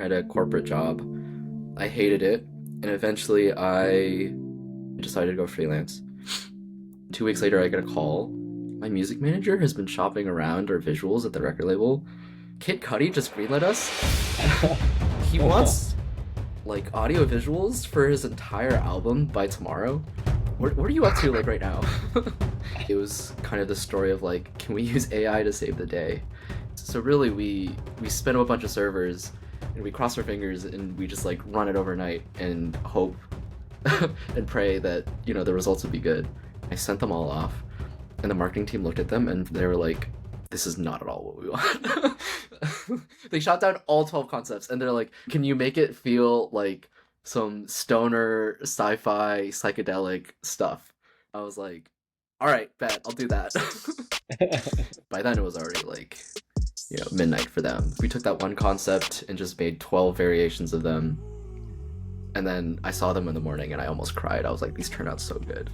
at a corporate job. I hated it, and eventually I decided to go freelance. 2 weeks later, I get a call. My music manager has been shopping around our visuals at the record label. Kid Cudi just greenlit us. He wants like audio visuals for his entire album by tomorrow. What are you up to like right now? It was kind of the story of like, can we use AI to save the day? So really, we spin up a bunch of servers and we cross our fingers and we just like run it overnight and hope and pray that the results would be good. I sent them all off, and the marketing team looked at them and they were like, "This is not at all what we want." They shot down all 12 concepts, and they're like, "Can you make it feel like some stoner sci-fi psychedelic stuff?" I was like, "All right, bet, I'll do that." By then, it was already like midnight for them. We took that one concept and just made 12 variations of them. And then I saw them in the morning and I almost cried. I was like, these turn out so good.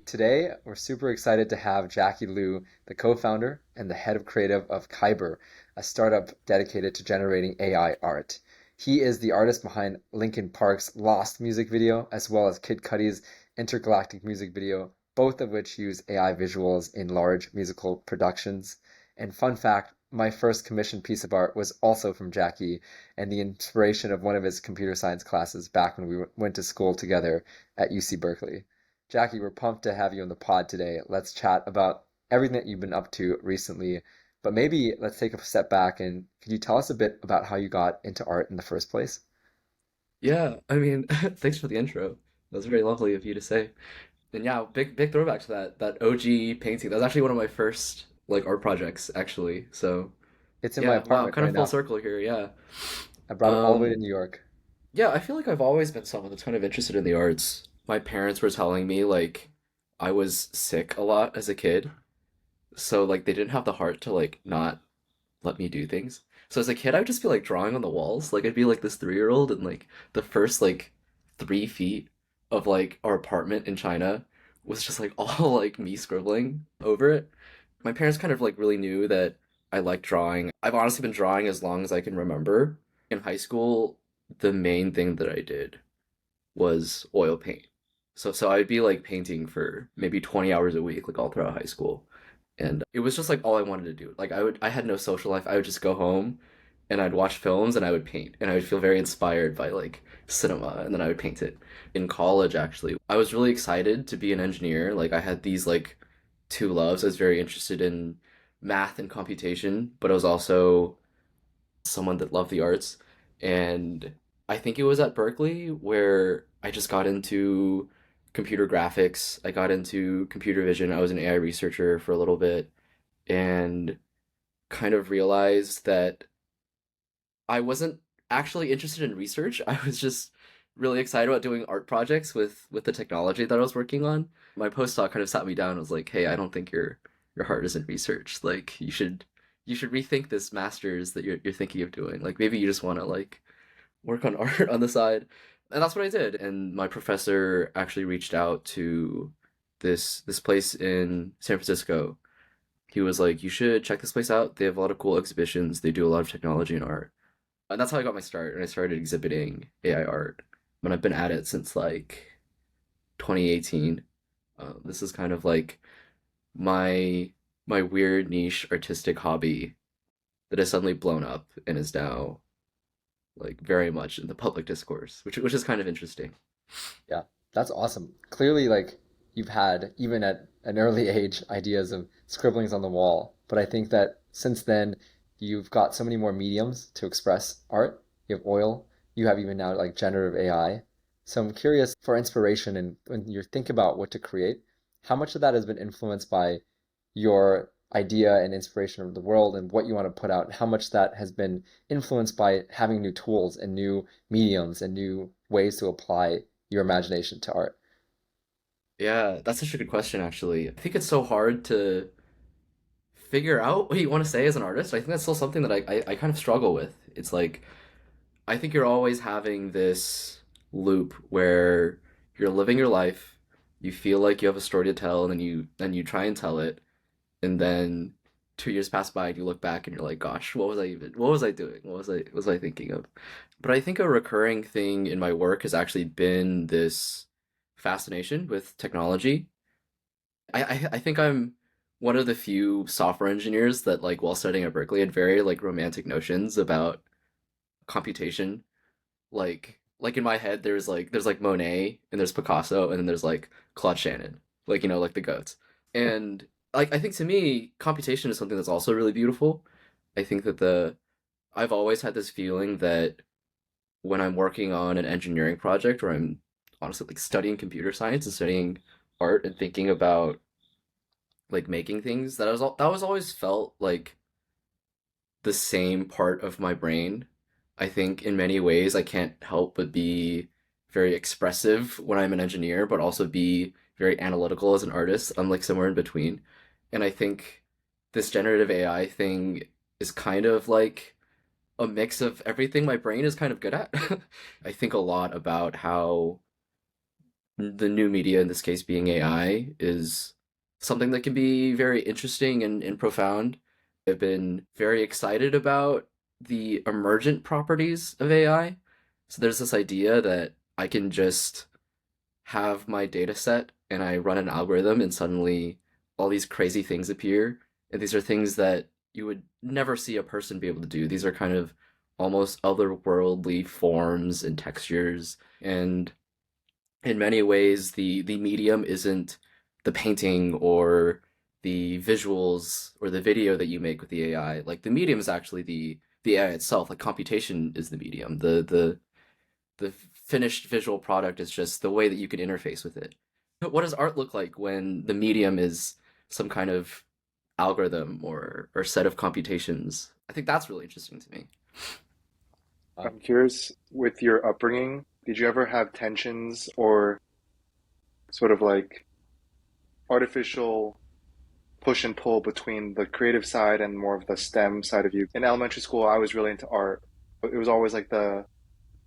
Today, we're super excited to have Jacky Lu, the co-founder and the head of creative of Kaiber, a startup dedicated to generating AI art. He is the artist behind Linkin Park's Lost music video, as well as Kid Cudi's Intergalactic music video, both of which use AI visuals in large musical productions. And fun fact, my first commissioned piece of art was also from Jacky and the inspiration of one of his computer science classes back when we went to school together at UC Berkeley. Jacky, we're pumped to have you on the pod today. Let's chat about everything that you've been up to recently, but maybe let's take a step back and could you tell us a bit about how you got into art in the first place? Yeah, I mean, thanks for the intro. That was very lovely of you to say. And yeah, big throwback to that OG painting. That was actually one of my first like art projects actually. So It's in my yeah, wow, apartment kind right of full now. circle here. Yeah. I brought it all the way to Um, New York. yeah, I feel like I've always been someone that's kind of interested in the arts. My parents were telling me like I was sick a lot as a kid, so like they didn't have the heart to like not let me do things. So as a kid, I would just be like drawing on the walls. Like I'd be like this 3-year-old, and like the first like 3 feet of like our apartment in China was just like all like me scribbling over it. My parents kind of like really knew that I liked drawing. I've honestly been drawing as long as I can remember. In high school, the main thing that I did was oil paint. So I'd be like painting for maybe 20 hours a week, like all throughout high school. And it was just like all I wanted to do. Like I had no social life. I would just go home and I'd watch films and I would paint. And I would feel very inspired by like cinema and then I would paint it. In college actually, I was really excited to be an engineer. Like I had these like two loves. I was very interested in math and computation, but I was also someone that loved the arts. And I think it was at Berkeley where I just got into computer graphics. I got into computer vision. I was an AI researcher for a little bit and kind of realized that I wasn't actually interested in research. I was just really excited about doing art projects with the technology that I was working on. My postdoc kind of sat me down and was like, "Hey, I don't think your heart is in research. Like you should rethink this master's that you're thinking of doing. Like maybe you just want to like work on art on the side." And that's what I did. And my professor actually reached out to this place in San Francisco. He was like, "You should check this place out. They have a lot of cool exhibitions. They do a lot of technology and art." And that's how I got my start. And I started exhibiting AI art. And I've been at it since like 2018. This is kind of like my my weird niche artistic hobby that has suddenly blown up and is now like very much in the public discourse, which is kind of interesting. Yeah, that's awesome. Clearly, like you've had, even at an early age, ideas of scribblings on the wall. But I think that since then, you've got so many more mediums to express art. You have oil, you have even now like generative AI. So I'm curious for inspiration and when you think about what to create, how much of that has been influenced by your idea and inspiration of the world and what you want to put out, and how much that has been influenced by having new tools and new mediums and new ways to apply your imagination to art. Yeah, that's such a good question, actually. I think it's so hard to figure out what you want to say as an artist. I think that's still something that I kind of struggle with. It's like, I think you're always having this loop where you're living your life, you feel like you have a story to tell, and then you try and tell it, and then 2 years pass by and you look back and you're like, gosh, what was I doing? What was I thinking of? But I think a recurring thing in my work has actually been this fascination with technology. I think I'm one of the few software engineers that like while studying at Berkeley had very like romantic notions about computation. Like in my head there's like Monet and there's Picasso and then there's like Claude Shannon. Like, you know, like the goats. And like I think to me, computation is something that's also really beautiful. I think that the I've always had this feeling that when I'm working on an engineering project or I'm honestly like studying computer science and studying art and thinking about like making things, that was always felt like the same part of my brain. I think in many ways I can't help but be very expressive when I'm an engineer, but also be very analytical as an artist. I'm like somewhere in between. And I think this generative AI thing is kind of like a mix of everything my brain is kind of good at. I think a lot about how the new media, in this case being AI, is something that can be very interesting and profound. I've been very excited about the emergent properties of AI. So there's this idea that I can just have my data set and I run an algorithm and suddenly all these crazy things appear. And these are things that you would never see a person be able to do. These are kind of almost otherworldly forms and textures. And in many ways the medium isn't the painting or the visuals or the video that you make with the AI. Like the medium is actually the AI itself. Like computation is the medium. The finished visual product is just the way that you can interface with it. What does art look like when the medium is some kind of algorithm or set of computations? I think that's really interesting to me. Wow. I'm curious, with your upbringing, did you ever have tensions or sort of like artificial push and pull between the creative side and more of the STEM side of you? In elementary school, I was really into art, but it was always like the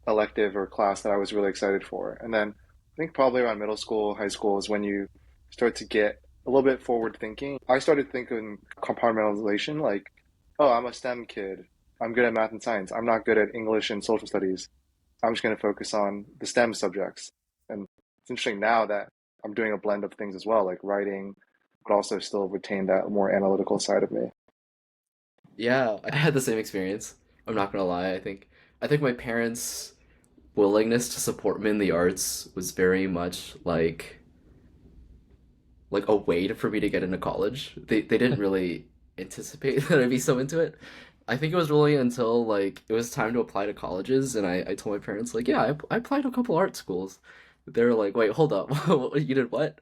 elective or class that I was really excited for. And then I think probably around middle school, high school is when you start to get a little bit forward thinking. I started thinking compartmentalization, like, oh, I'm a STEM kid. I'm good at math and science. I'm not good at English and social studies. I'm just going to focus on the STEM subjects. And it's interesting now that I'm doing a blend of things as well, like writing, but also still retain that more analytical side of me. Yeah, I had the same experience. I'm not gonna lie. I think my parents' willingness to support me in the arts was very much like a way for me to get into college. They didn't really anticipate that I'd be so into it. I think it was really until like it was time to apply to colleges, and I told my parents like, yeah, I applied to a couple art schools. They were like, wait, hold up, you did what?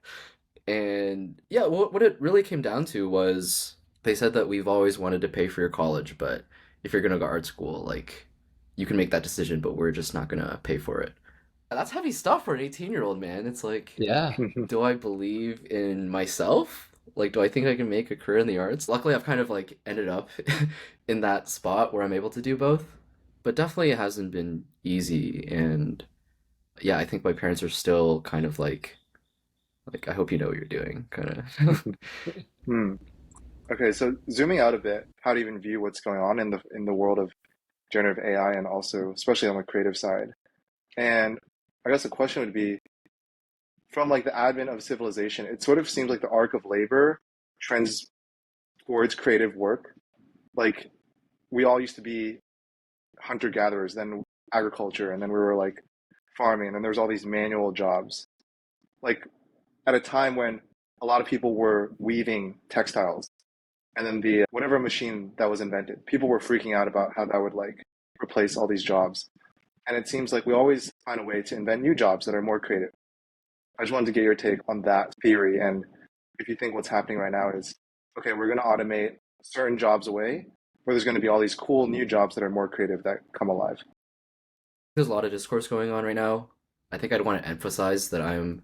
And yeah, what it really came down to was they said that we've always wanted to pay for your college, but if you're gonna go art school, like you can make that decision, but we're just not gonna pay for it. That's heavy stuff for an 18-year-old man. It's like, Yeah. do I believe in myself? Like, do I think I can make a career in the arts? Luckily, I've kind of like ended up in that spot where I'm able to do both. But definitely it hasn't been easy. And yeah, I think my parents are still kind of like I hope you know what you're doing, kind of. Hmm. Okay, so zooming out a bit, how do you even view what's going on in the world of generative AI and also especially on the creative side? And I guess the question would be from like the advent of civilization, it sort of seems like the arc of labor trends towards creative work. Like we all used to be hunter gatherers, then agriculture, and then we were like farming, and there was all these manual jobs. Like at a time when a lot of people were weaving textiles, and then the whatever machine that was invented, people were freaking out about how that would like replace all these jobs. And it seems like we always find a way to invent new jobs that are more creative. I just wanted to get your take on that theory, and if you think what's happening right now is okay, we're going to automate certain jobs away, or there's going to be all these cool new jobs that are more creative that come alive. There's a lot of discourse going on right now. I think I'd want to emphasize that I'm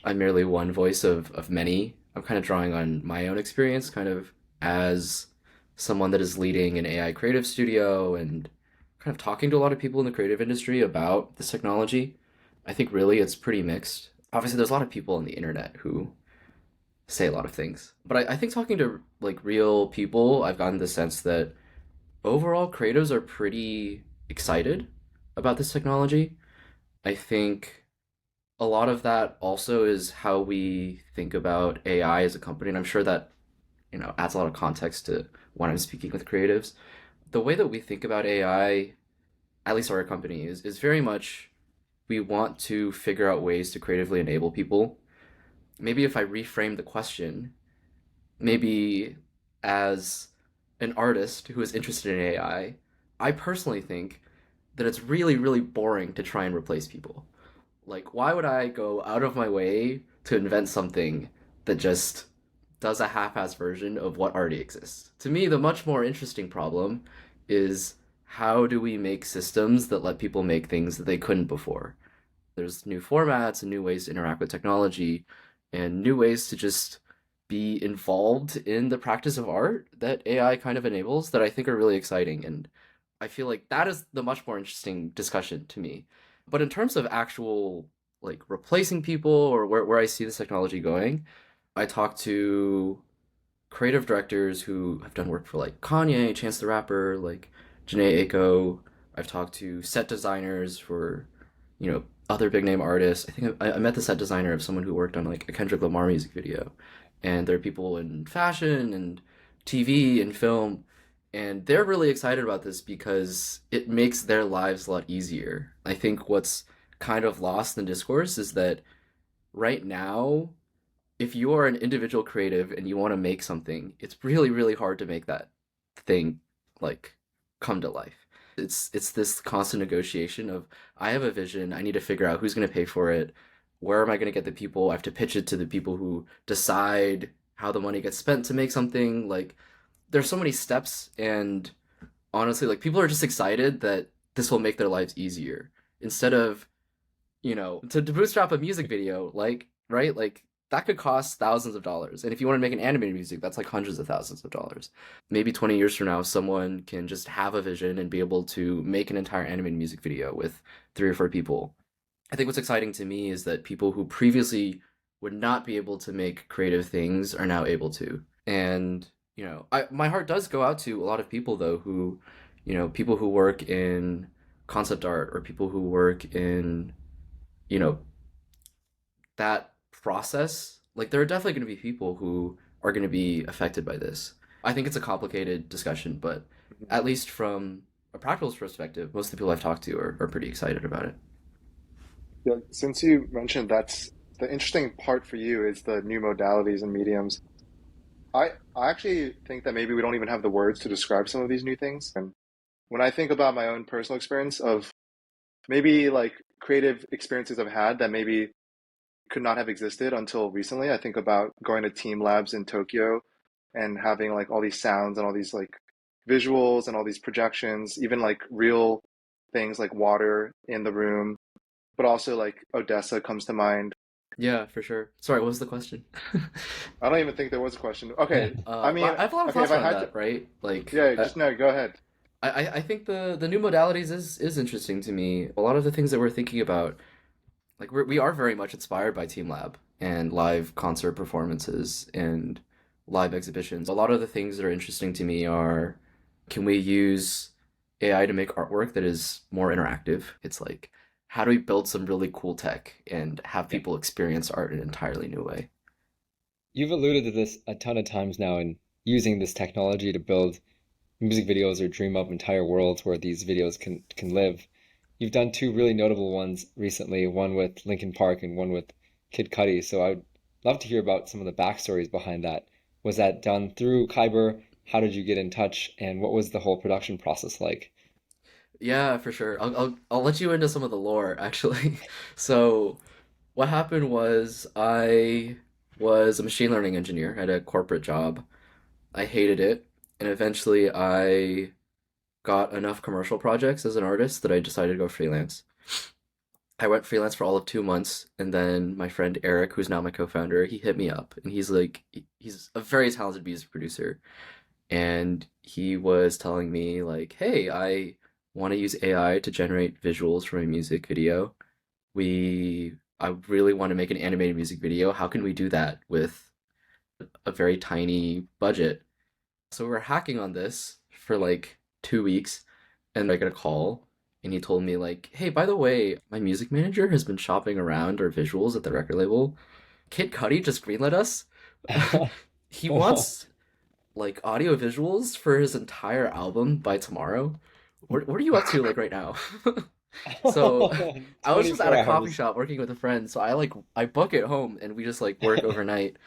merely one voice of many. I'm kind of drawing on my own experience, kind of as someone that is leading an AI creative studio and kind of talking to a lot of people in the creative industry about this technology. I think really it's pretty mixed. Obviously, there's a lot of people on the internet who say a lot of things. But I think talking to like real people, I've gotten the sense that overall creatives are pretty excited about this technology. I think a lot of that also is how we think about AI as a company, and I'm sure that, adds a lot of context to when I'm speaking with creatives. The way that we think about AI, at least our company, is very much we want to figure out ways to creatively enable people. Maybe if I reframe the question, maybe as an artist who is interested in I personally think that it's really, really boring to try and replace people. Like, why would I go out of my way to invent something that just does a half-ass version of what already exists? To me, the much more interesting problem is how do we make systems that let people make things that they couldn't before? There's new formats and new ways to interact with technology and new ways to just be involved in the practice of art that AI kind of enables that I think are really exciting. And I feel like that is the much more interesting discussion to me. But in terms of actual like replacing people or where I see this technology going, I talk to creative directors who have done work for like Kanye, Chance the Rapper, like Janae Aiko. I've talked to set designers for, other big name artists. I think I met the set designer of someone who worked on like a Kendrick Lamar music video. And there are people in fashion and TV and film, and they're really excited about this because it makes their lives a lot easier. I think what's kind of lost in discourse is that right now, if you are an individual creative and you want to make something, it's really, really hard to make that thing like come to life. It's this constant negotiation of I have a vision, I need to figure out who's going to pay for it, where am I going to get the people, I have to pitch it to the people who decide how the money gets spent to make something. Like there's so many steps, and honestly, like people are just excited that this will make their lives easier instead of, to bootstrap a music video, like, right? Like that could cost thousands of dollars. And if you want to make an animated music, that's like hundreds of thousands of dollars. Maybe 20 years from now, someone can just have a vision and be able to make an entire animated music video with three or four people. I think what's exciting to me is that people who previously would not be able to make creative things are now able to. And, my heart does go out to a lot of people though who, people who work in concept art or people who work in, you know, that process. Like there are definitely going to be people who are going to be affected by this. I think it's a complicated discussion, but at least from a practical perspective, most of the people I've talked to are pretty excited about it. Yeah, since you mentioned that's the interesting part for you is the new modalities and mediums. I actually think that maybe we don't even have the words to describe some of these new things. And when I think about my own personal experience of maybe like creative experiences I've had that maybe could not have existed until recently, I think about going to team labs in Tokyo and having like all these sounds and all these like visuals and all these projections, even like real things like water in the room, but also like Odessa comes to mind. Yeah, for sure. Sorry, what was the question? I don't even think there was a question. Okay, I mean, Well, I have a lot of okay, if thoughts I around had to, that, right? Like, yeah, just no, go ahead. I think the new modalities is interesting to me. A lot of the things that we're thinking about, like we are very much inspired by Team Lab and live concert performances and live exhibitions. A lot of the things that are interesting to me are, can we use AI to make artwork that is more interactive? It's like, how do we build some really cool tech and have Yeah. people experience art in an entirely new way? You've alluded to this a ton of times now in using this technology to build music videos or dream up entire worlds where these videos can live. You've done two really notable ones recently, one with Linkin Park and one with Kid Cudi. So I'd love to hear about some of the backstories behind that. Was that done through Kaiber? How did you get in touch? And what was the whole production process like? Yeah, for sure. I'll let you into some of the lore actually. So what happened was I was a machine learning engineer at a corporate job. I hated it, and eventually I got enough commercial projects as an artist that I decided to go freelance. I went freelance for all of 2 months, and then my friend Eric, who's now my co-founder, he hit me up, and he's like, he's a very talented music producer, and he was telling me like, "Hey, I want to use AI to generate visuals for my music video. I really want to make an animated music video. How can we do that with a very tiny budget. So we were hacking on this for like 2 weeks, and I got a call, and he told me like, "Hey, by the way, my music manager has been shopping around our visuals at the record label. Kid Cudi just greenlit us. He Wow. wants like audio visuals for his entire album by tomorrow. What are you up to like right now?" So I was just at 24 a coffee hours. shop working with a friend, so I book it home and we just like work overnight.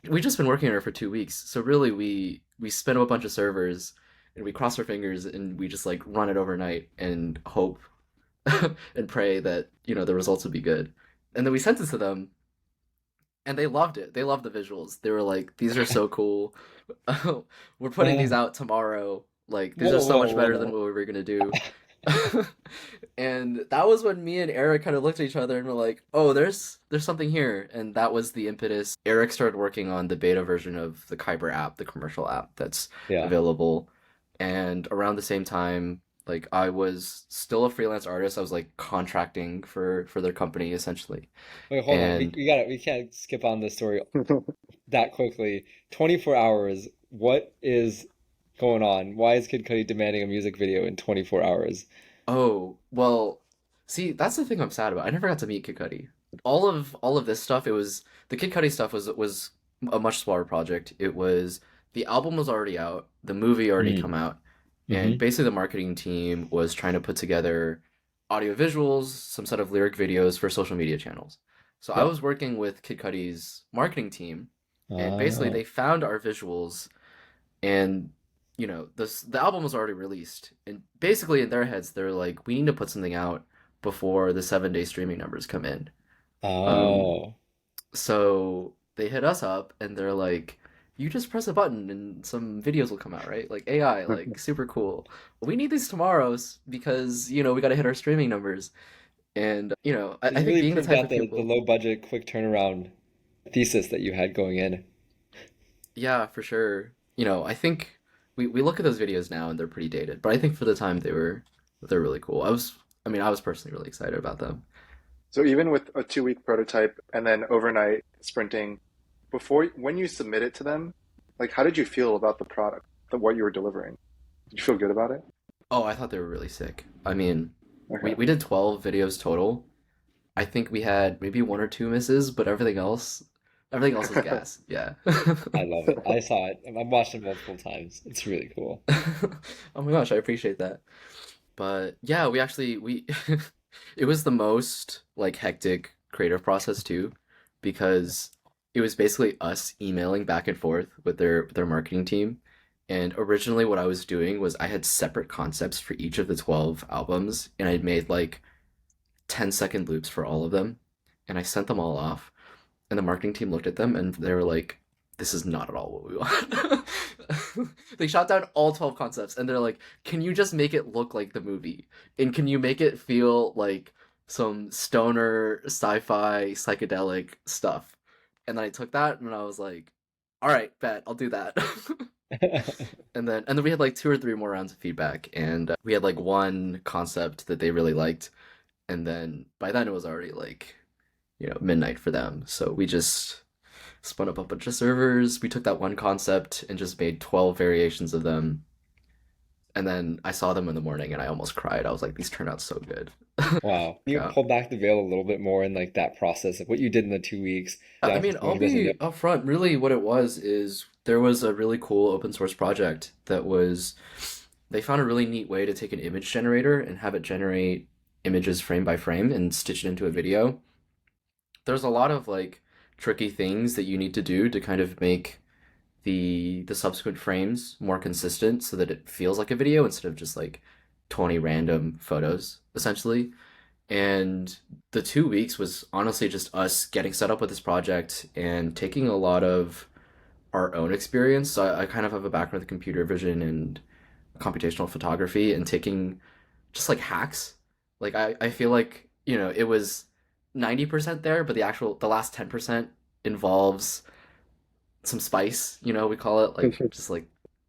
We just been working on it for 2 weeks, so really we spin up a bunch of servers and we cross our fingers and we just like run it overnight and hope and pray that the results would be good. And then we sent it to them and they loved it. They loved the visuals. They were like, "These are so cool. We're putting these out tomorrow. Like these are Whoa, so whoa, much better than whoa. what we were gonna do." And that was when me and Eric kind of looked at each other and were like, "Oh, there's something here." And that was the impetus. Eric started working on the beta version of the Kaiber app, the commercial app that's Yeah. available. And around the same time, like I was still a freelance artist. I was like contracting for their company essentially. Wait, hold on. And We can't skip on this story that quickly. 24 hours. What is going on? Why is Kid Cudi demanding a music video in 24 hours? oh, well, see, that's the thing I'm sad about. I never got to meet Kid Cudi. All of this stuff, it was the Kid Cudi stuff was a much smaller project. It was the album was already out, the movie already come Mm. out, and Mm-hmm. basically the marketing team was trying to put together audio visuals, some set of lyric videos for social media channels. So I Yeah. was working with Kid Cudi's marketing team, and basically Ah. they found our visuals and the album was already released, and basically in their heads they're like, we need to put something out before the 7 day streaming numbers come in. um Oh. so they hit us up and they're like, you just press a button and some videos will come out, right? Like AI, like super cool. We need these tomorrows because we got to hit our streaming numbers. And I It think really being the proved type out of the people. low budget, quick turnaround thesis that you had going in. Yeah, for sure. I think we look at those videos now and they're pretty dated, but I think for the time they're really cool. I was personally really excited about them. So even with a 2 week prototype and then overnight sprinting, when you submit it to them, like how did you feel about the product, what you were delivering? Did you feel good about it? Oh, I thought they were really sick. I mean, we Okay. we did 12 videos total. I think we had maybe one or two misses, but everything else was gas. Yeah. I love it. I saw it. I've watched it multiple times. It's really cool. Oh my gosh, I appreciate that. But yeah, we it was the most like hectic creative process too, because it was basically us emailing back and forth with their marketing team. And originally what I was doing was I had separate concepts for each of the 12 albums, and I'd made like 10-second loops for all of them, and I sent them all off. And the marketing team looked at them and they were like, this is not at all what we want. They shot down all 12 concepts and they're like, can you just make it look like the movie? And can you make it feel like some stoner, sci-fi, psychedelic stuff? And then I took that and I was like, all right, bet, I'll do that. And then we had like two or three more rounds of feedback, and we had like one concept that they really liked, and then by then it was already like midnight for them. So we just spun up a bunch of servers. We took that one concept and just made 12 variations of them. And then I saw them in the morning and I almost cried. I was like, these turn out so good. Wow. Can you Yeah. pull back the veil a little bit more in like that process of what you did in the 2 weeks I down to mean, I'll something that's in be there? upfront. Really, what it was is there was a really cool open source project that was, they found a really neat way to take an image generator and have it generate images frame by frame and stitch it into a video. There's a lot of like tricky things that you need to do to kind of make the subsequent frames more consistent so that it feels like a video instead of just like 20 random photos essentially. And the 2 weeks was honestly just us getting set up with this project and taking a lot of our own experience. So I kind of have a background with computer vision and computational photography, and taking just like hacks. Like I feel like, it was 90% there, but the last 10% involves some spice, we call it, like just like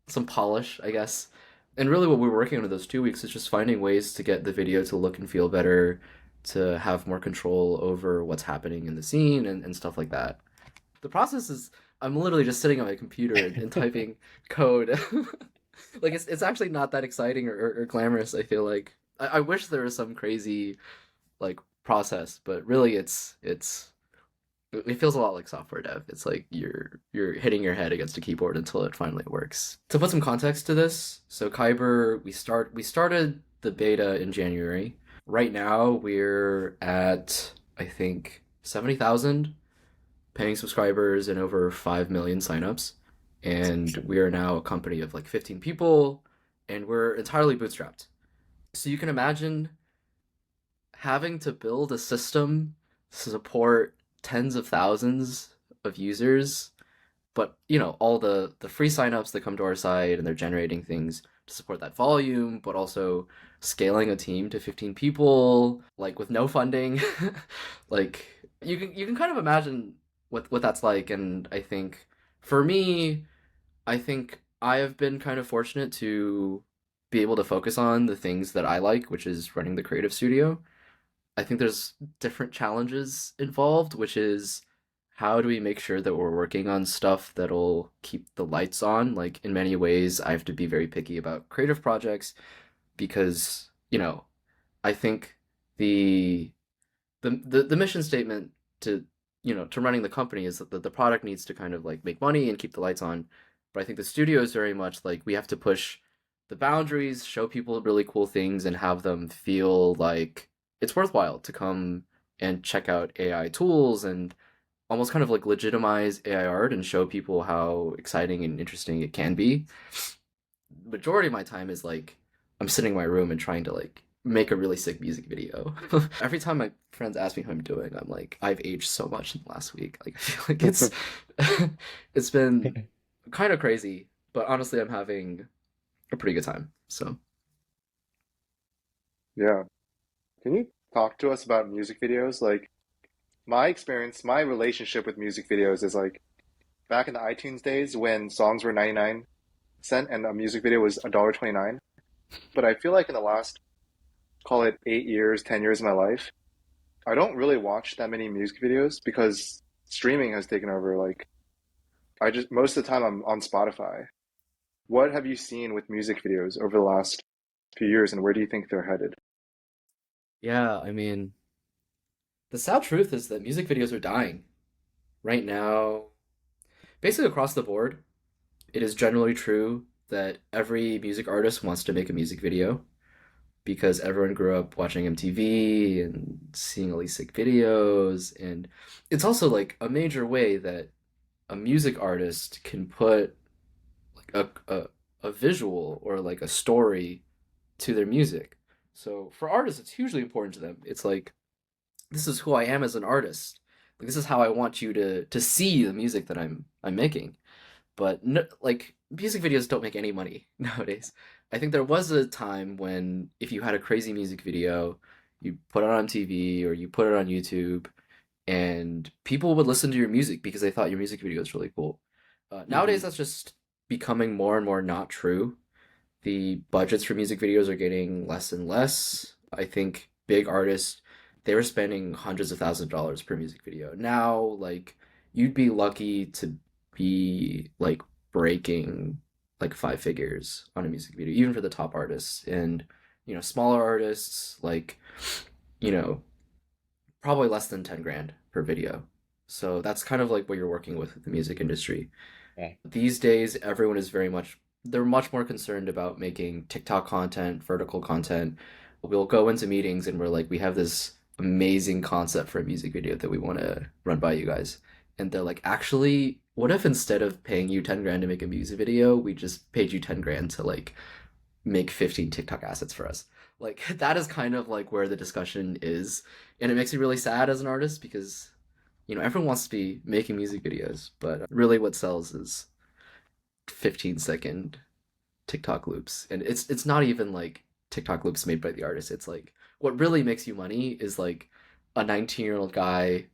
some polish, I guess. And really what we were working on in those 2 weeks is just finding ways to get the video to look and feel better, to have more control over what's happening in the scene and stuff like that. The process is I'm literally just sitting on my computer and typing code. Like it's actually not that exciting or glamorous, I feel like. I wish there was some crazy like process, but really it feels a lot like software dev. It's like you're hitting your head against a keyboard until it finally works. To put some context to this, so Kaiber, we started the beta in January. Right now we're at I think 70,000 paying subscribers and over 5 million signups. And we are now a company of like 15 people and we're entirely bootstrapped. So you can imagine having to build a system to support tens of thousands of users, but all the free signups that come to our site and they're generating things to support that volume, but also scaling a team to 15 people, like with no funding. Like you can kind of imagine what that's like. And I think for me, I think I have been kind of fortunate to be able to focus on the things that I like, which is running the creative studio. I think there's different challenges involved, which is how do we make sure that we're working on stuff that'll keep the lights on? Like in many ways, I have to be very picky about creative projects because, I think the the mission statement to to running the company is that the product needs to kind of like make money and keep the lights on. But I think the studio is very much like we have to push the boundaries, show people really cool things, and have them feel like it's worthwhile to come and check out AI tools and almost kind of like legitimize AI art and show people how exciting and interesting it can be. Majority of my time is like I'm sitting in my room and trying to like make a really sick music video. Every time my friends ask me how I'm doing, I'm like, I've aged so much in the last week. Like I feel like it's been kind of crazy, but honestly, I'm having a pretty good time. So Yeah. Can you talk to us about music videos? Like my experience, my relationship with music videos is like back in the iTunes days when songs were 99 cent and a music video was $1.29. But I feel like in the last, call it 8 years, 10 years of my life, I don't really watch that many music videos because streaming has taken over. Like I just most of the time I'm on Spotify. What have you seen with music videos over the last few years and where do you think they're headed? yeah, I mean, the sad truth is that music videos are dying right now. Basically across the board, it is generally true that every music artist wants to make a music video because everyone grew up watching MTV and seeing all these sick videos. And it's also like a major way that a music artist can put like a visual or like a story to their music. So for artists, it's hugely important to them. It's like, this is who I am as an artist. Like this is how I want you to see the music that I'm making. But no, like music videos don't make any money nowadays. I think there was a time when if you had a crazy music video, you put it on TV or you put it on YouTube, and people would listen to your music because they thought your music video was really cool. Nowadays, Hmm. that's just becoming more and more not true. The budgets for music videos are getting less and less. I think big artists, they were spending hundreds of thousands of dollars per music video. Now, like, you'd be lucky to be like breaking like five figures on a music video, even for the top artists. And, smaller artists, like, you know, probably less than 10 grand per video. So that's kind of like what you're working with the music industry. Yeah. These days, everyone is they're much more concerned about making TikTok content, vertical content. We'll go into meetings and we're like, we have this amazing concept for a music video that we want to run by you guys. And they're like, actually, what if instead of paying you 10 grand to make a music video, we just paid you 10 grand to like make 15 TikTok assets for us? Like, that is kind of like where the discussion is. And it makes me really sad as an artist because, everyone wants to be making music videos, but really what sells is 15-second TikTok loops. And it's not even like TikTok loops made by the artist. It's like what really makes you money is like a 19-year-old guy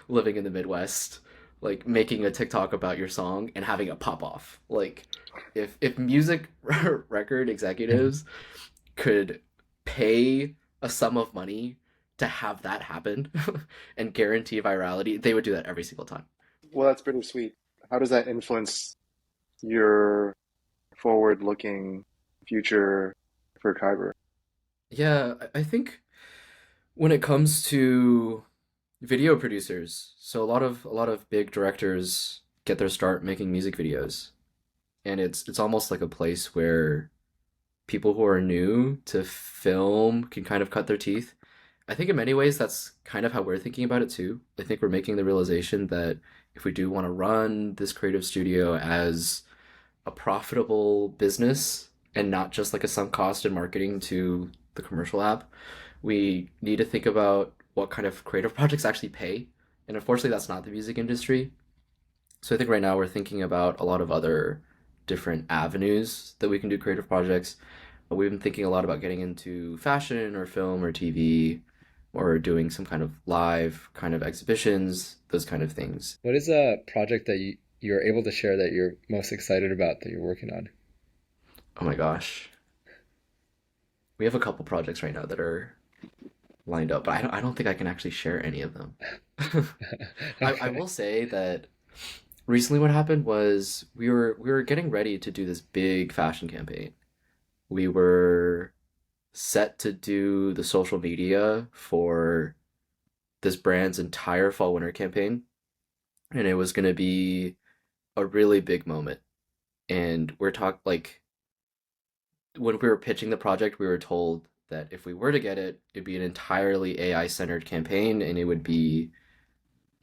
living in the Midwest like making a TikTok about your song and having it pop off. Like if music record executives could pay a sum of money to have that happen and guarantee virality, they would do that every single time. Well, that's bittersweet. how does that influence your forward-looking future for Kyber? Yeah, I think when it comes to video producers, so a lot of big directors get their start making music videos, and it's almost like a place where people who are new to film can kind of cut their teeth. I think in many ways that's kind of how we're thinking about it too. I think we're making the realization that if we do want to run this creative studio as a profitable business and not just like a sunk cost in marketing to the commercial app, we need to think about what kind of creative projects actually pay. And unfortunately, that's not the music industry. So I think right now we're thinking about a lot of other different avenues that we can do creative projects. We've been thinking a lot about getting into fashion or film or TV or doing some kind of live kind of exhibitions, those kind of things. What is a project that you're able to share that you're most excited about that you're working on? Oh my gosh. We have a couple projects right now that are lined up, but I don't think I can actually share any of them. I Okay. will say that recently what happened was we were getting ready to do this big fashion campaign. We were set to do the social media for this brand's entire fall winter campaign, and it was going to be a really big moment. And we're talk like when we were pitching the project, we were told that if we were to get it, it'd be an entirely AI centered campaign, and it would be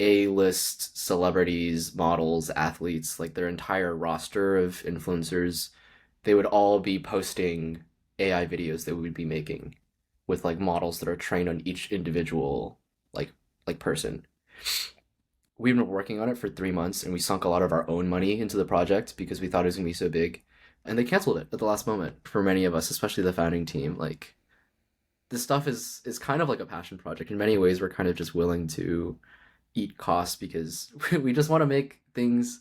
A-list celebrities, models, athletes, like their entire roster of influencers. They would all be posting AI videos that we would be making with like models that are trained on each individual like person. We've been working on it for 3 months, and we sunk a lot of our own money into the project because we thought it was gonna be so big, and they canceled it at the last moment for many of us, especially the founding team. Like this stuff is kind of like a passion project. In many ways, we're kind of just willing to eat costs because we just want to make things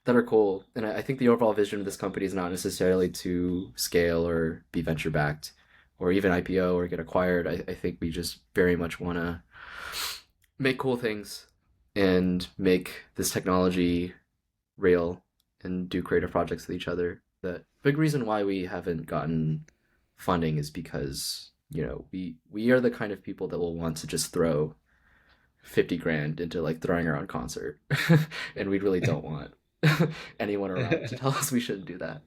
that are cool. And I think the overall vision of this company is not necessarily to scale or be venture backed or even IPO or get acquired. I think we just very much want to make cool things and make this technology real and do creative projects with each other. The big reason why we haven't gotten funding is because, we are the kind of people that will want to just throw 50 grand into like throwing our own concert. And we really don't want anyone around to tell us we shouldn't do that.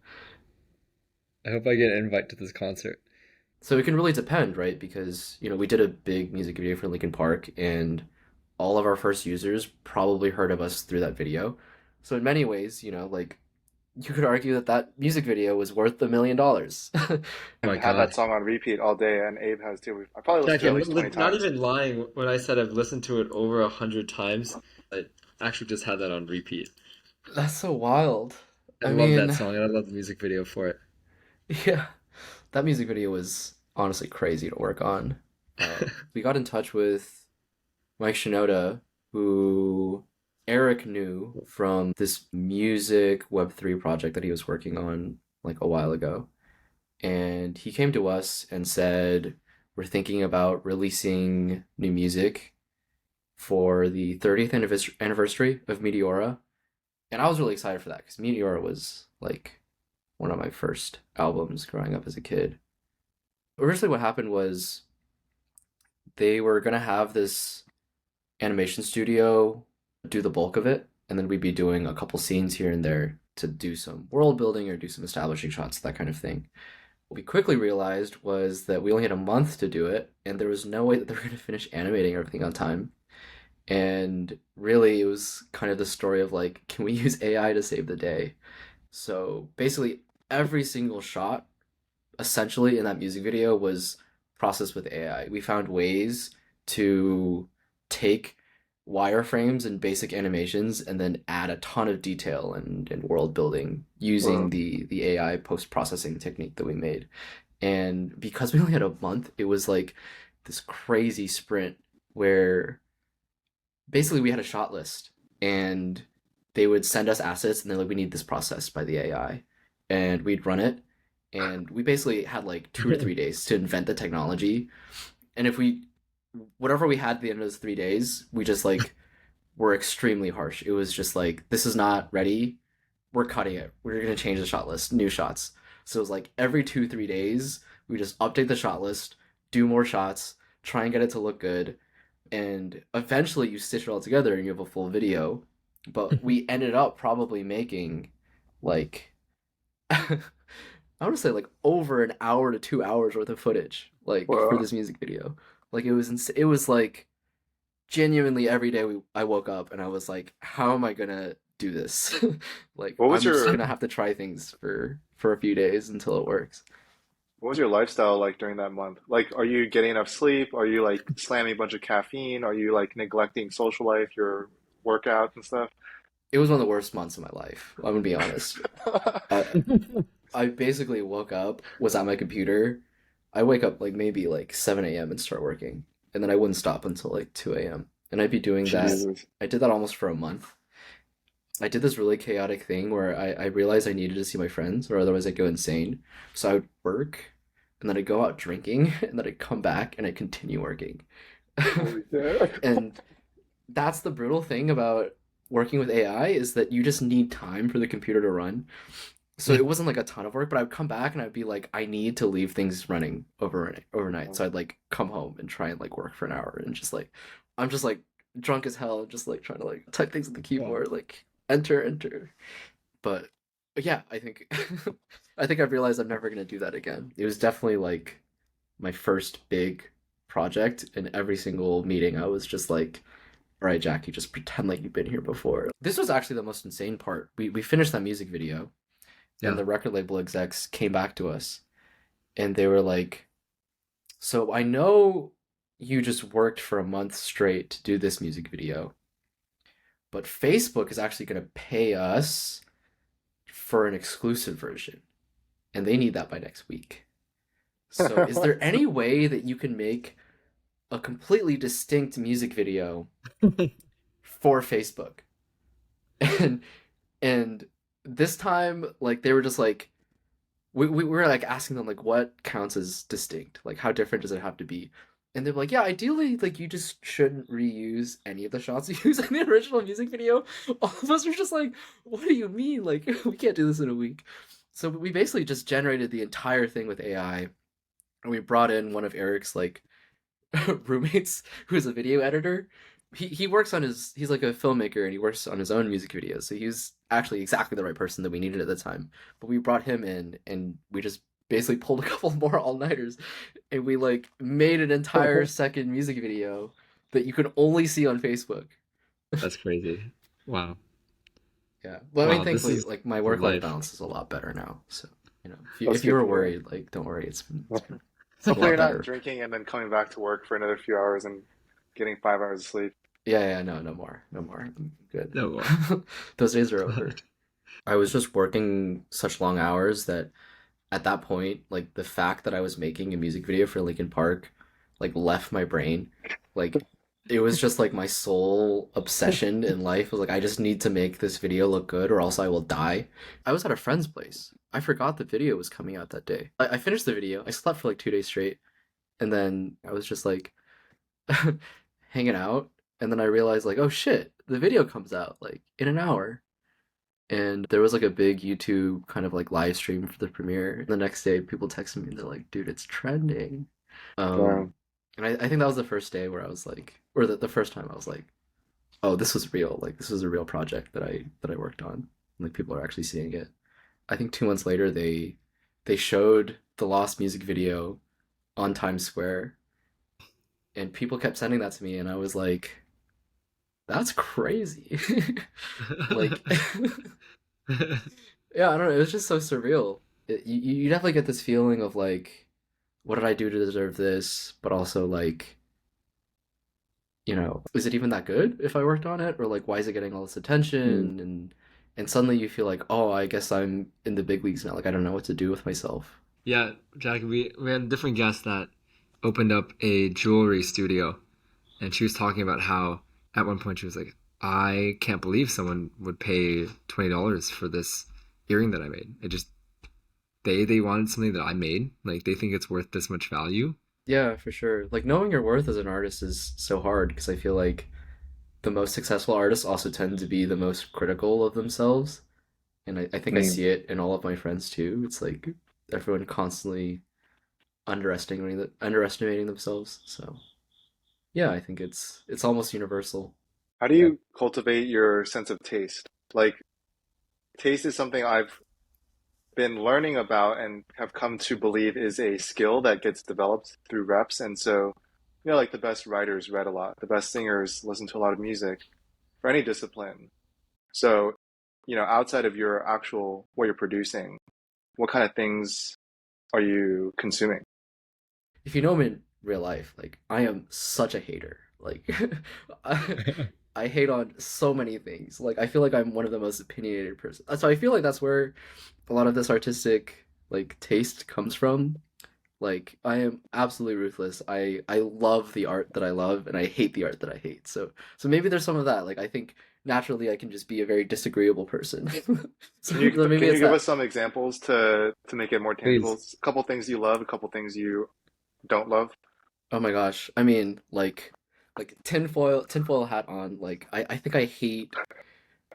I hope I get an invite to this concert. So it can really depend, right? Because, we did a big music video for Linkin Park, and all of our first users probably heard of us through that video. So in many ways, like you could argue that that music video was worth $1 million. Oh my And had that God. song on repeat all day, and Abe has too. I probably listened to Jackie, it at least 20 not times. even lying when I said I've listened to it over 100 times. I actually just had that on repeat. That's so wild. I I love that mean, song and I love the music video for it. yeah, that music video was honestly crazy to work on. We got in touch with Mike Shinoda, who Eric knew from this music Web3 project that he was working on like a while ago. And he came to us and said, we're thinking about releasing new music for the 30th anniversary of Meteora. And I was really excited for that because Meteora was like one of my first albums growing up as a kid. Originally, what happened was they were going to have this animation studio do the bulk of it, and then we'd be doing a couple scenes here and there to do some world building or do some establishing shots, that kind of thing. What we quickly realized was that we only had a month to do it, and there was no way that they were going to finish animating everything on time. And really, it was kind of the story of like, can we use AI to save the day? So basically, every single shot essentially in that music video was processed with AI. We found ways to take wireframes and basic animations and then add a ton of detail and world building using Whoa. the AI post processing technique that we made. And because we only had a month, it was like this crazy sprint where basically we had a shot list, and they would send us assets and they're like, we need this processed by the AI. And we'd run it, and we basically had like 2 or 3 days to invent the technology. And if we, whatever we had at the end of those 3 days, we just like were extremely harsh. It was just like, this is not ready. We're cutting it. We're gonna change the shot list, new shots. So it was like every 2 3 days, we just update the shot list, do more shots, try and get it to look good, and eventually you stitch it all together and you have a full video. But we ended up probably making like I want to say like over an hour to 2 hours worth of footage, like for Well, this music video. Like it was like genuinely every day I woke up and I was like, how am I gonna do this? Like what was I'm just your gonna have to try things for a few days until it works. what was your lifestyle like during that month? Like, are you getting enough sleep? Are you like slamming a bunch of caffeine? Are you like neglecting social life, your workouts and stuff? It was one of the worst months of my life. I'm gonna be honest. I I basically woke up, was at my computer. I wake up like maybe like 7 a.m. and start working, and then I wouldn't stop until like 2 a.m. And I'd be doing that. Jesus. I did that almost for a month. I did this really chaotic thing where I realized I needed to see my friends or otherwise I'd go insane. So I would work and then I'd go out drinking and then I'd come back and I'd continue working. Holy shit. And that's the brutal thing about working with AI is that you just need time for the computer to run. So it wasn't like a ton of work, but I would come back and I'd be like, I need to leave things running overnight. So I'd like come home and try and like work for an hour and just like I'm just like drunk as hell, just like trying to like type things on the Yeah. keyboard, like enter. But yeah, I think I think I've realized I'm never gonna do that again. It was definitely like my first big project, and every single meeting I was just like, all right, Jackie, just pretend like you've been here before. This was actually the most insane part. We finished that music video and Yeah. the record label execs came back to us and they were like, so I know you just worked for a month straight to do this music video, but Facebook is actually going to pay us for an exclusive version and they need that by next week. So is there any way that you can make a completely distinct music video for Facebook? And and this time like they were just like we were like asking them like what counts as distinct, like how different does it have to be, and they're like, yeah, ideally like you just shouldn't reuse any of the shots you use in the original music video. All of us were just like, what do you mean, like we can't do this in a week? So we basically just generated the entire thing with AI, and we brought in one of Eric's like roommates who's a video editor. He works on his he's like a filmmaker and he works on his own music videos. So he was actually exactly the right person that we needed at the time. But we brought him in and we just basically pulled a couple more all-nighters and we like made an entire second music video that you can only see on Facebook. That's crazy. Wow. Yeah. Well, I mean Wow, this thankfully is like my work-life life. balance is a lot better now. So, That's if you good were to hear. worried, like don't worry, it's been a Hopefully lot you're not better. drinking and then coming back to work for another few hours and getting 5 hours of sleep. Yeah, no, no more. No more. I'm good. No more. Those days are over. I was just working such long hours that at that point, like the fact that I was making a music video for Linkin Park, like left my brain. Like it was just like my sole obsession in life was like I just need to make this video look good or else I will die. I was at a friend's place. I forgot the video was coming out that day. I finished the video. I slept for like 2 days straight, and then I was just like hanging out, and then I realized like, oh shit, the video comes out like in an hour. And there was like a big YouTube kind of like live stream for the premiere. The next day, people texted me and they're like, "Dude, it's trending." Um, Damn. and I think that was the first day where I was like, or the first time I was like, "Oh, this was real. Like this was a real project that I worked on. Like people are actually seeing it." I think 2 months later, they showed the Lost music video on Times Square, and people kept sending that to me, and I was like, "That's crazy." Like yeah, I don't know. It was just so surreal. You definitely get this feeling of like, what did I do to deserve this? But also like, is it even that good if I worked on it? Or like, why is it getting all this Hmm. attention? And suddenly you feel like, oh, I guess I'm in the big leagues now. Like I don't know what to do with myself. Yeah, Jack, we had a different guest that opened up a jewelry studio, and she was talking about how at one point she was like, I can't believe someone would pay $20 for this earring that I made. It just they wanted something that I made. Like they think it's worth this much value. Yeah, for sure. Like knowing your worth as an artist is so hard because I feel like the most successful artists also tend to be the most critical of themselves. And I think I Mm. see it in all of my friends too. It's like everyone constantly underestimating themselves. So yeah, I think it's almost universal. How do Yeah. you cultivate your sense of taste? Like, taste is something I've been learning about and have come to believe is a skill that gets developed through reps. And so, like the best writers read a lot, the best singers listen to a lot of music for any discipline. So, outside of your actual what you're producing, what kind of things are you consuming? If you know me in real life, like I am such a hater. Like I, I hate on so many things. Like I feel like I'm one of the most opinionated person. So I feel like that's where a lot of this artistic like taste comes from. Like I am absolutely ruthless. I love the art that I love and I hate the art that I hate. So maybe there's some of that. Like I think naturally I can just be a very disagreeable person. So Can you maybe can you it's give us that. some examples to make it more tangible? Please. A couple things you love, a couple things you don't love. Oh my gosh. I mean, like tinfoil hat on. Like I think I hate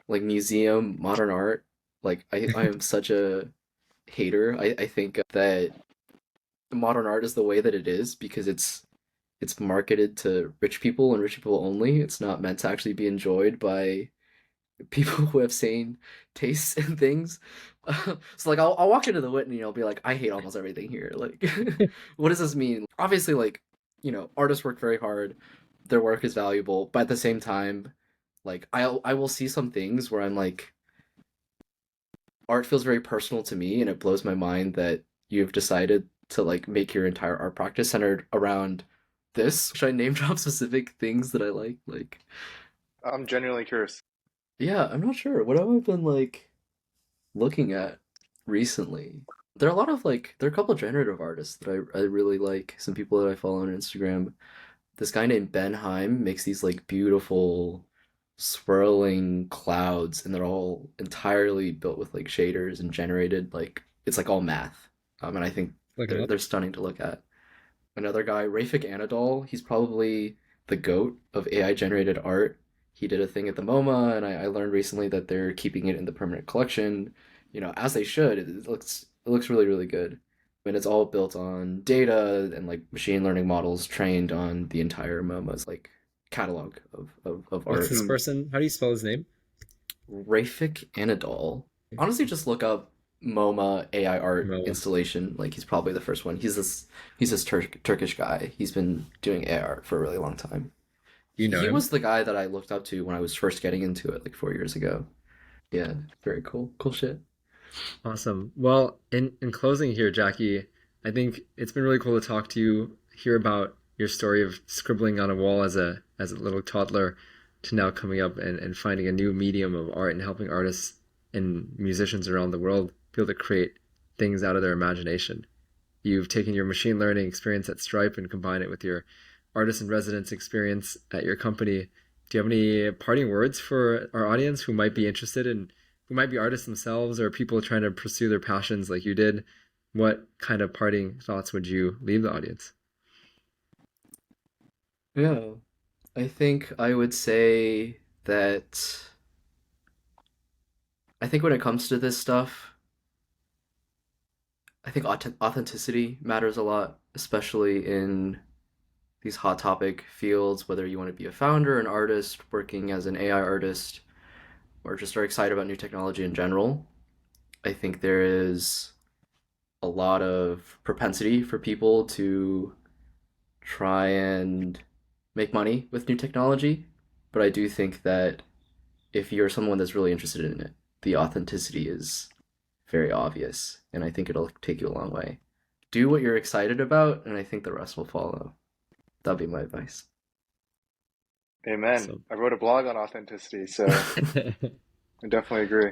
like museum modern art. Like I am such a hater. I think that modern art is the way that it is because it's marketed to rich people and rich people only. It's not meant to actually be enjoyed by people who have sane tastes in things. So like I'll walk into the Whitney and I'll be like, I hate almost everything here. Like, what does this mean? Obviously, like artists work very hard. Their work is valuable, but at the same time, like I will see some things where I'm like, art feels very personal to me, and it blows my mind that you've decided to like make your entire art practice centered around this. Should I name drop specific things that I like? Like, I'm genuinely curious. yeah, I'm not sure. What have I been like looking at recently? There are a couple of generative artists that I really like. Some people that I follow on Instagram. This guy named Ben Heim makes these like beautiful swirling clouds, and they're all entirely built with like shaders and generated like it's like all math. And I think Look it they're up. stunning to look at. Another guy, Rafik Anadol, he's probably the goat of AI generated art. He did a thing at the MoMA, and I learned recently that they're keeping it in the permanent collection. As they should. It looks really really good, and it's all built on data and like machine learning models trained on the entire MoMA's like catalog of What's art. this Hmm. person? How do you spell his name? Rafik Anadol. Honestly, just look up MoMA AI art Moa. installation. Like he's probably the first one. He's this Turkish guy. He's been doing AI art for a really long time. You know He him? was the guy that I looked up to when I was first getting into it like 4 years ago. Yeah, very cool. Cool shit. Awesome. Well, in closing here, Jackie, I think it's been really cool to talk to you, hear about your story of scribbling on a wall as a little toddler to now coming up and finding a new medium of art and helping artists and musicians around the world be able to create things out of their imagination. You've taken your machine learning experience at Stripe and combined it with your artist in residence experience at your company. Do you have any parting words for our audience who might be interested in, who might be artists themselves or people trying to pursue their passions like you did? What kind of parting thoughts would you leave the audience? Yeah, I think I would say that I think when it comes to this stuff, I think authenticity matters a lot, especially in these hot topic fields, whether you want to be a founder, an artist, working as an AI artist, or just are excited about new technology in general. I think there is a lot of propensity for people to try and make money with new technology, but I do think that if you're someone that's really interested in it, the authenticity is very obvious, and I think it'll take you a long way. Do what you're excited about, and I think the rest will follow. That'd be my advice. Amen. Awesome. I wrote a blog on authenticity, so I definitely agree.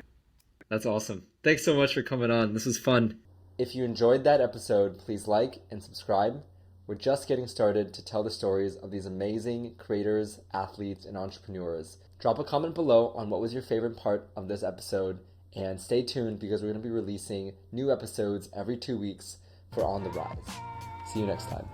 That's awesome. Thanks so much for coming on. This was fun. If you enjoyed that episode, please like and subscribe. We're just getting started to tell the stories of these amazing creators, athletes, and entrepreneurs. Drop a comment below on what was your favorite part of this episode, and stay tuned because we're going to be releasing new episodes every 2 weeks for On the Rise. See you next time.